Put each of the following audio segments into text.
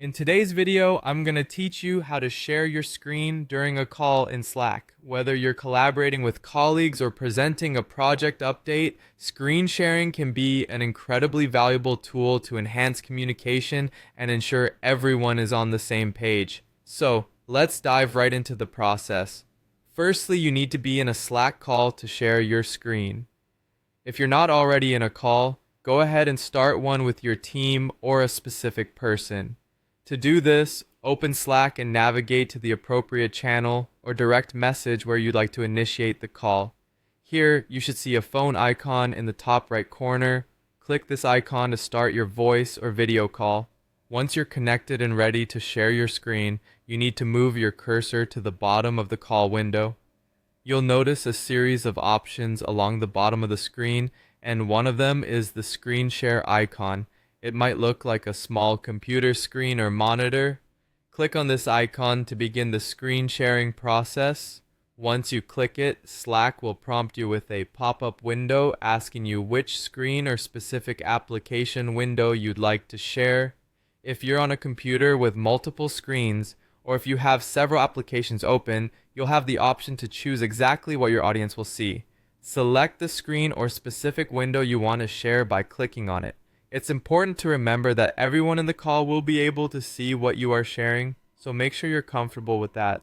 In today's video, I'm going to teach you how to share your screen during a call in Slack. Whether you're collaborating with colleagues or presenting a project update, screen sharing can be an incredibly valuable tool to enhance communication and ensure everyone is on the same page. So, let's dive right into the process. Firstly, you need to be in a Slack call to share your screen. If you're not already in a call, go ahead and start one with your team or a specific person. To do this, open Slack and navigate to the appropriate channel or direct message where you'd like to initiate the call. Here, you should see a phone icon in the top right corner. Click this icon to start your voice or video call. Once you're connected and ready to share your screen, you need to move your cursor to the bottom of the call window. You'll notice a series of options along the bottom of the screen, and one of them is the screen share icon. It might look like a small computer screen or monitor. Click on this icon to begin the screen sharing process. Once you click it, Slack will prompt you with a pop-up window asking you which screen or specific application window you'd like to share. If you're on a computer with multiple screens, or if you have several applications open, you'll have the option to choose exactly what your audience will see. Select the screen or specific window you want to share by clicking on it. It's important to remember that everyone in the call will be able to see what you are sharing, so make sure you're comfortable with that.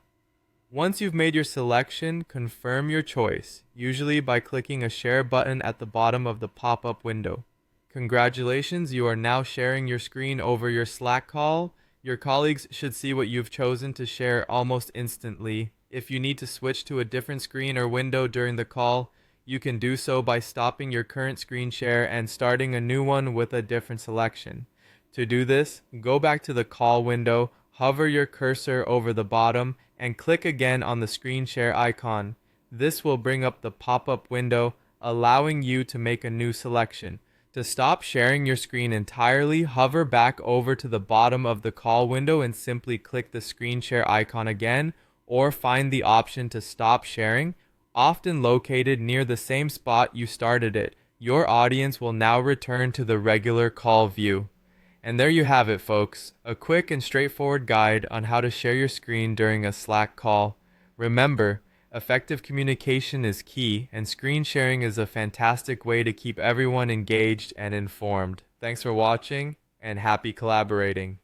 Once you've made your selection, confirm your choice, usually by clicking a share button at the bottom of the pop-up window. Congratulations, you are now sharing your screen over your Slack call. Your colleagues should see what you've chosen to share almost instantly. If you need to switch to a different screen or window during the call, you can do so by stopping your current screen share and starting a new one with a different selection. To do this, go back to the call window, hover your cursor over the bottom, and click again on the screen share icon. This will bring up the pop-up window, allowing you to make a new selection. To stop sharing your screen entirely, hover back over to the bottom of the call window and simply click the screen share icon again, or find the option to stop sharing, often located near the same spot you started it. Your audience will now return to the regular call view. And there you have it, folks, a quick and straightforward guide on how to share your screen during a Slack call. Remember, effective communication is key, and screen sharing is a fantastic way to keep everyone engaged and informed. Thanks for watching, and happy collaborating.